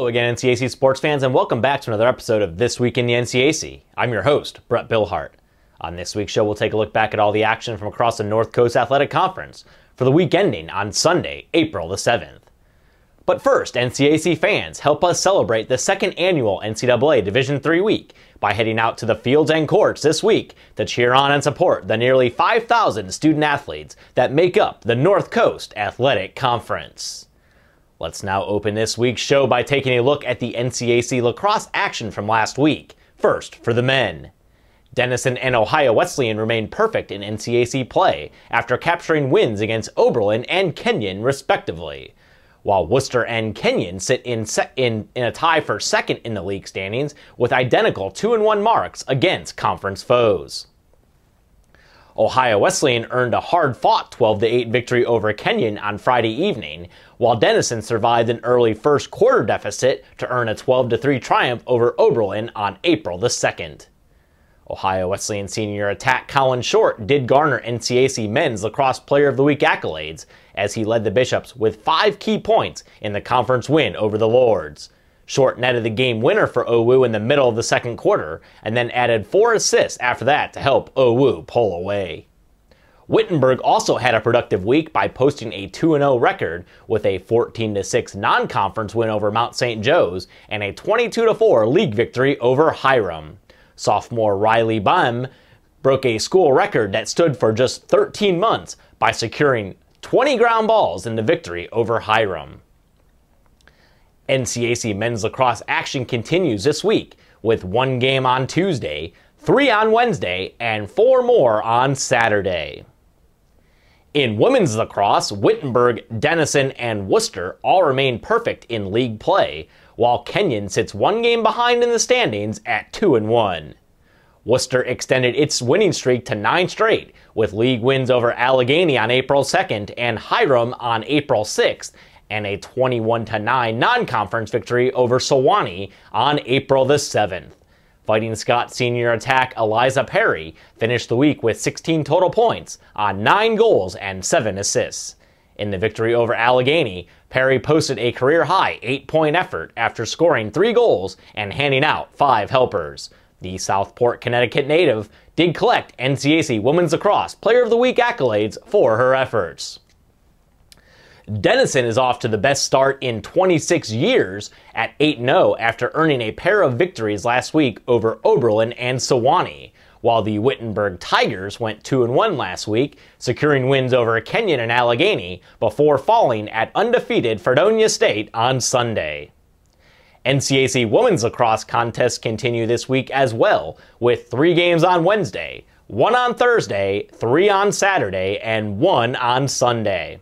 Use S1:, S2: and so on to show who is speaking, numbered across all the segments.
S1: Hello again, NCAC sports fans, and welcome back to another episode of This Week in the NCAC. I'm your host, Brett Billhart. On this week's show, we'll take a look back at all the action from across the North Coast Athletic Conference for the week ending on Sunday, April the 7th. But first, NCAC fans, help us celebrate the second annual NCAA Division III week by heading out to the fields and courts this week to cheer on and support the nearly 5,000 student athletes that make up the North Coast Athletic Conference. Let's now open this week's show by taking a look at the NCAC lacrosse action from last week. First, for the men. Denison and Ohio Wesleyan remained perfect in NCAC play after capturing wins against Oberlin and Kenyon, respectively, while Worcester and Kenyon sit in a tie for second in the league standings with identical 2-1 marks against conference foes. Ohio Wesleyan earned a hard-fought 12-8 victory over Kenyon on Friday evening, while Denison survived an early first-quarter deficit to earn a 12-3 triumph over Oberlin on April the 2nd. Ohio Wesleyan senior attack Colin Short did garner NCAC Men's Lacrosse Player of the Week accolades as he led the Bishops with 5 key points in the conference win over the Lords. Short netted the game winner for OWU in the middle of the second quarter and then added 4 assists after that to help OWU pull away. Wittenberg also had a productive week by posting a 2-0 record with a 14-6 non-conference win over Mount St. Joe's and a 22-4 league victory over Hiram. Sophomore Riley Bum broke a school record that stood for just 13 months by securing 20 ground balls in the victory over Hiram. NCAC men's lacrosse action continues this week with 1 game on Tuesday, 3 on Wednesday, and 4 more on Saturday. In women's lacrosse, Wittenberg, Denison, and Worcester all remain perfect in league play, while Kenyon sits 1 game behind in the standings at 2-1. Worcester extended its winning streak to 9 straight, with league wins over Allegheny on April 2nd and Hiram on April 6th, and a 21-9 non-conference victory over Sewanee on April the 7th. Fighting Scott senior attack Eliza Perry finished the week with 16 total points on 9 goals and 7 assists. In the victory over Allegheny, Perry posted a career-high 8-point effort after scoring 3 goals and handing out 5 helpers. The Southport, Connecticut native did collect NCAC Women's Lacrosse Player of the Week accolades for her efforts. Denison is off to the best start in 26 years at 8-0 after earning a pair of victories last week over Oberlin and Sewanee, while the Wittenberg Tigers went 2-1 last week, securing wins over Kenyon and Allegheny before falling at undefeated Fredonia State on Sunday. NCAC women's lacrosse contests continue this week as well, with 3 games on Wednesday, 1 on Thursday, 3 on Saturday, and 1 on Sunday.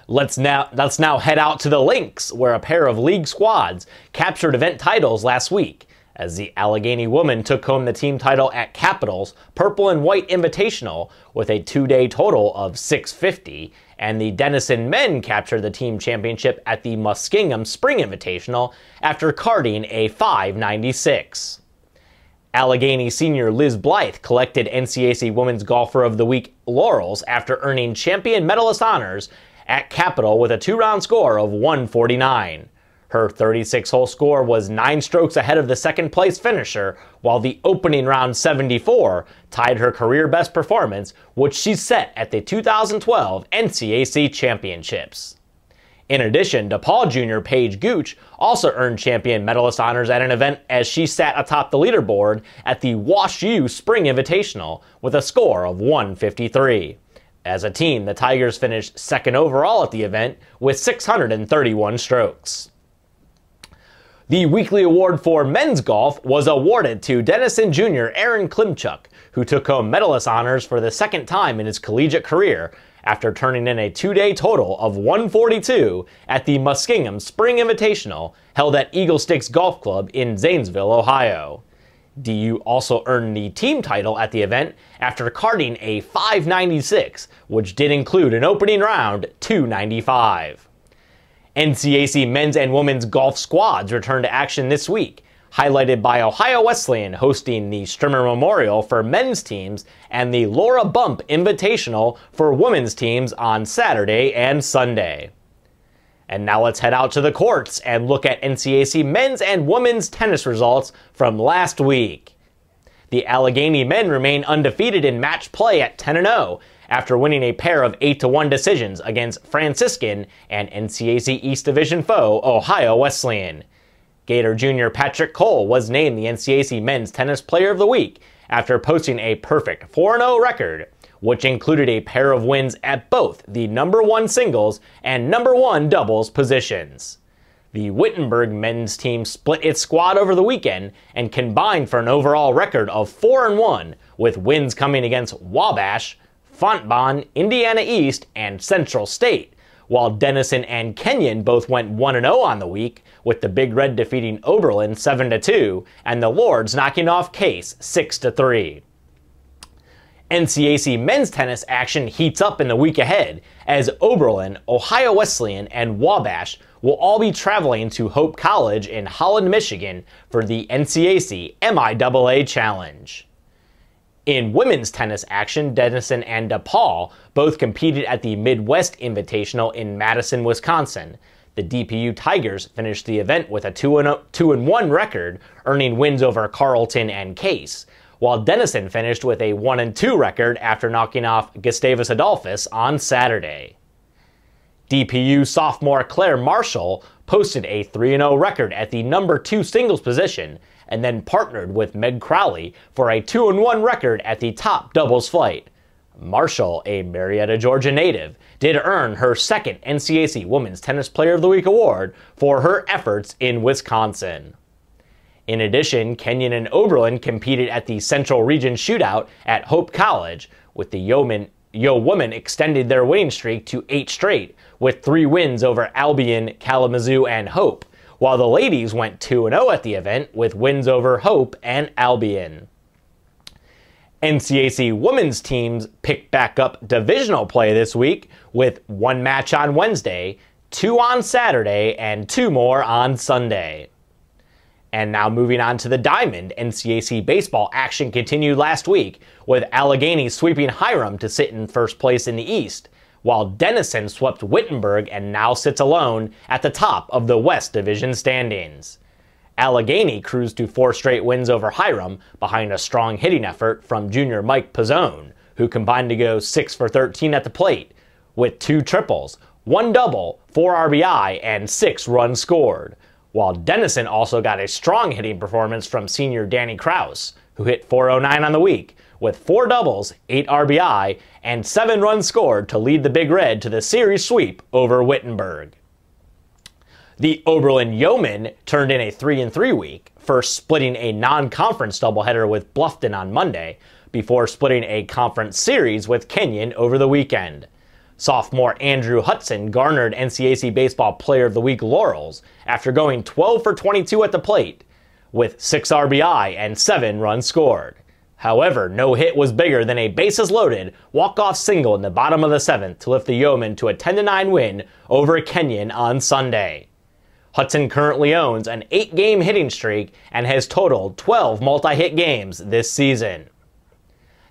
S1: Let's now head out to the Lynx, where a pair of league squads captured event titles last week, as the Allegheny women took home the team title at Capitol's Purple and White Invitational with a 2-day total of $650, and the Denison men captured the team championship at the Muskingum Spring Invitational after carding a $596. Allegheny senior Liz Blythe collected NCAC Women's Golfer of the Week laurels after earning champion medalist honors at Capitol with a 2-round score of 149. Her 36-hole score was 9 strokes ahead of the second-place finisher, while the opening round 74 tied her career-best performance, which she set at the 2012 NCAC Championships. In addition, DePaul junior Paige Gooch also earned champion medalist honors at an event as she sat atop the leaderboard at the Wash U Spring Invitational with a score of 153. As a team, the Tigers finished second overall at the event with 631 strokes. The weekly award for men's golf was awarded to Denison junior Aaron Klimchuk, who took home medalist honors for the second time in his collegiate career after turning in a 2-day total of 142 at the Muskingum Spring Invitational held at Eagle Sticks Golf Club in Zanesville, Ohio. DU also earned the team title at the event after carding a $596, which did include an opening round $295. NCAC men's and women's golf squads returned to action this week, highlighted by Ohio Wesleyan hosting the Strimmer Memorial for men's teams and the Laura Bump Invitational for women's teams on Saturday and Sunday. And now let's head out to the courts and look at NCAC men's and women's tennis results from last week. The Allegheny men remain undefeated in match play at 10-0 after winning a pair of 8-1 decisions against Franciscan and NCAC East Division foe Ohio Wesleyan. Gator junior Patrick Cole was named the NCAC Men's Tennis Player of the Week after posting a perfect 4-0 record, which included a pair of wins at both the #1 singles and #1 doubles positions. The Wittenberg men's team split its squad over the weekend and combined for an overall record of 4-1, with wins coming against Wabash, Fontbonne, Indiana East, and Central State, while Denison and Kenyon both went 1-0 on the week, with the Big Red defeating Oberlin 7-2 and the Lords knocking off Case 6-3. NCAC men's tennis action heats up in the week ahead, as Oberlin, Ohio Wesleyan, and Wabash will all be traveling to Hope College in Holland, Michigan for the NCAC MIAA Challenge. In women's tennis action, Denison and DePaul both competed at the Midwest Invitational in Madison, Wisconsin. The DPU Tigers finished the event with a 2-1 record, earning wins over Carleton and Case, while Denison finished with a 1-2 record after knocking off Gustavus Adolphus on Saturday. DPU sophomore Claire Marshall posted a 3-0 record at the #2 singles position, and then partnered with Meg Crowley for a 2-1 record at the top doubles flight. Marshall, a Marietta, Georgia native, did earn her second NCAC Women's Tennis Player of the Week award for her efforts in Wisconsin. In addition, Kenyon and Oberlin competed at the Central Region Shootout at Hope College, with the Yo women extended their winning streak to 8 straight, with 3 wins over Albion, Kalamazoo, and Hope, while the ladies went 2-0 at the event with wins over Hope and Albion. NCAC women's teams picked back up divisional play this week with 1 match on Wednesday, 2 on Saturday, and 2 more on Sunday. And now moving on to the Diamond, NCAC baseball action continued last week, with Allegheny sweeping Hiram to sit in first place in the East, while Denison swept Wittenberg and now sits alone at the top of the West Division standings. Allegheny cruised to 4 straight wins over Hiram behind a strong hitting effort from junior Mike Pizzone, who combined to go 6 for 13 at the plate, with 2 triples, 1 double, 4 RBI, and 6 runs scored, while Denison also got a strong hitting performance from senior Danny Kraus, who hit 409 on the week, with 4 doubles, 8 RBI, and 7 runs scored to lead the Big Red to the series sweep over Wittenberg. The Oberlin Yeomen turned in a 3-3 week, first splitting a non-conference doubleheader with Bluffton on Monday, before splitting a conference series with Kenyon over the weekend. Sophomore Andrew Hudson garnered NCAC Baseball Player of the Week laurels after going 12 for 22 at the plate, with 6 RBI and 7 runs scored. However, no hit was bigger than a bases-loaded walk-off single in the bottom of the 7th to lift the Yeomen to a 10-9 win over Kenyon on Sunday. Hudson currently owns an 8-game hitting streak and has totaled 12 multi-hit games this season.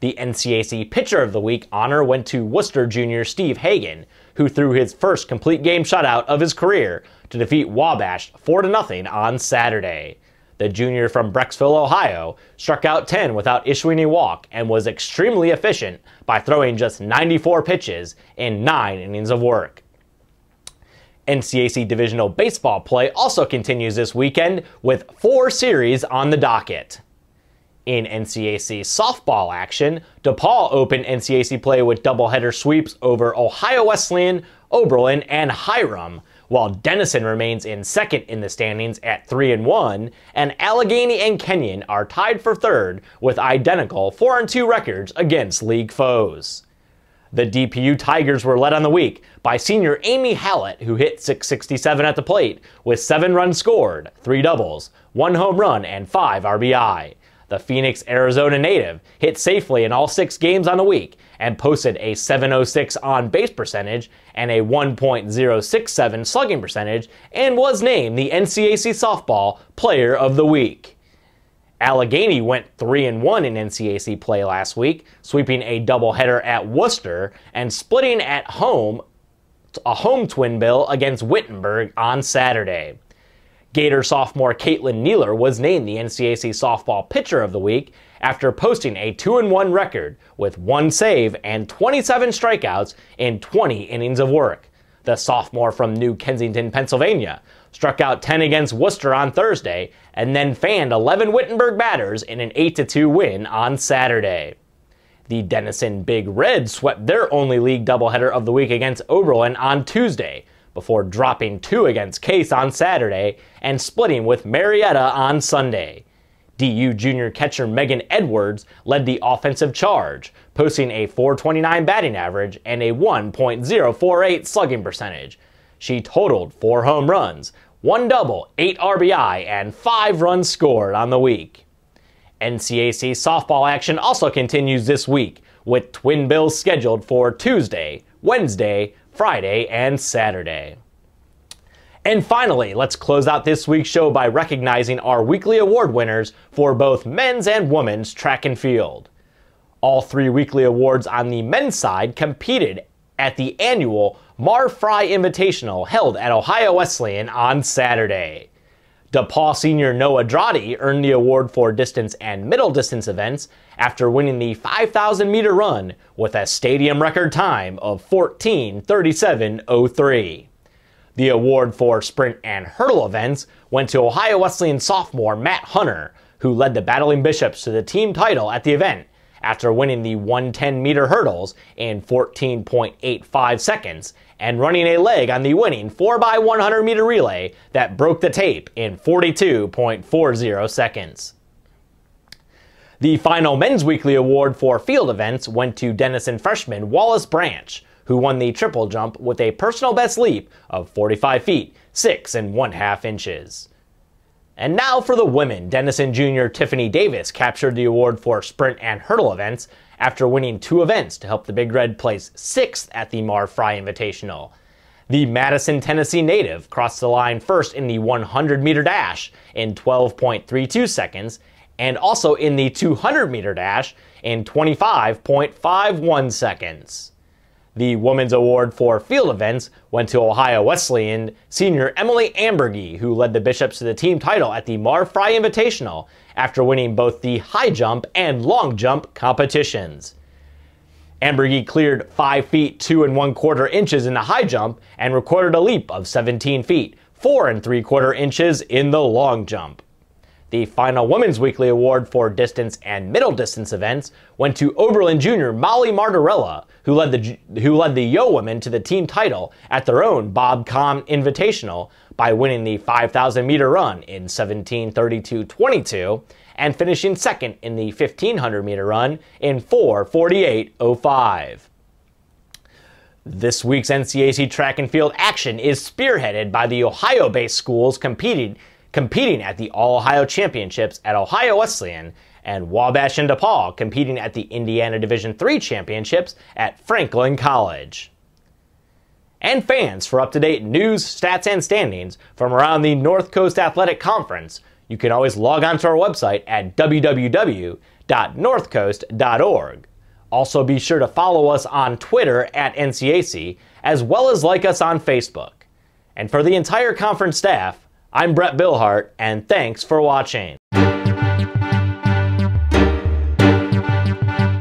S1: The NCAC Pitcher of the Week honor went to Worcester junior Steve Hagan, who threw his first complete game shutout of his career to defeat Wabash 4-0 on Saturday. The junior from Brecksville, Ohio, struck out 10 without issuing a walk and was extremely efficient by throwing just 94 pitches in 9 innings of work. NCAC Divisional Baseball play also continues this weekend with 4 series on the docket. In NCAC softball action, DePaul opened NCAC play with doubleheader sweeps over Ohio Wesleyan, Oberlin, and Hiram, while Denison remains in second in the standings at 3-1, and Allegheny and Kenyon are tied for third with identical 4-2 records against league foes. The DPU Tigers were led on the week by senior Amy Hallett, who hit .667 at the plate with 7 runs scored, 3 doubles, 1 home run, and 5 RBI. The Phoenix, Arizona native hit safely in all 6 games on the week and posted a .706 on-base percentage and a .1.067 slugging percentage and was named the NCAC Softball Player of the Week. Allegheny went 3-1 in NCAC play last week, sweeping a doubleheader at Worcester and splitting at home a home twin bill against Wittenberg on Saturday. Gator sophomore Caitlin Nealer was named the NCAC Softball Pitcher of the Week after posting a 2-1 record with 1 save and 27 strikeouts in 20 innings of work. The sophomore from New Kensington, Pennsylvania, struck out 10 against Worcester on Thursday and then fanned 11 Wittenberg batters in an 8-2 win on Saturday. The Denison Big Reds swept their only league doubleheader of the week against Oberlin on Tuesday, before dropping 2 against Case on Saturday and splitting with Marietta on Sunday. DU junior catcher Megan Edwards led the offensive charge, posting a .429 batting average and a 1.048 slugging percentage. She totaled 4 home runs, 1 double, 8 RBI, and 5 runs scored on the week. NCAC softball action also continues this week, with twin bills scheduled for Tuesday, Wednesday, Friday, and Saturday. And finally, let's close out this week's show by recognizing our weekly award winners for both men's and women's track and field. All 3 weekly awards on the men's side competed at the annual Mar Fry Invitational held at Ohio Wesleyan on Saturday. DePaul senior Noah Droddy earned the award for distance and middle distance events after winning the 5,000-meter run with a stadium record time of 14:37:03. The award for sprint and hurdle events went to Ohio Wesleyan sophomore Matt Hunter, who led the Battling Bishops to the team title at the event after winning the 110-meter hurdles in 14.85 seconds and running a leg on the winning 4x100-meter relay that broke the tape in 42.40 seconds. The final men's weekly award for field events went to Denison freshman Wallace Branch, who won the triple jump with a personal best leap of 45 feet, 6 1/2 inches. And now for the women. Denison junior Tiffany Davis captured the award for sprint and hurdle events after winning 2 events to help the Big Red place 6th at the Mar Fry Invitational. The Madison, Tennessee native crossed the line first in the 100-meter dash in 12.32 seconds and also in the 200-meter dash in 25.51 seconds. The women's award for field events went to Ohio Wesleyan senior Emily Ambergy, who led the Bishops to the team title at the Mar Fry Invitational after winning both the high jump and long jump competitions. Ambergy cleared 5 feet 2 1/4 inches in the high jump and recorded a leap of 17 feet 4 3/4 inches in the long jump. The final Women's Weekly Award for distance and middle distance events went to Oberlin junior Molly Martorella, who led the Yo women to the team title at their own Bob Kahn Invitational by winning the 5,000-meter run in 17:32:22 and finishing second in the 1,500-meter run in 4:48:05. This week's NCAC track and field action is spearheaded by the Ohio-based schools competing at the All-Ohio Championships at Ohio Wesleyan, and Wabash and DePaul competing at the Indiana Division III Championships at Franklin College. And fans, for up-to-date news, stats, and standings from around the North Coast Athletic Conference, you can always log on to our website at www.northcoast.org. Also be sure to follow us on Twitter at NCAC, as well as like us on Facebook. And for the entire conference staff, I'm Brett Billhart, and thanks for watching.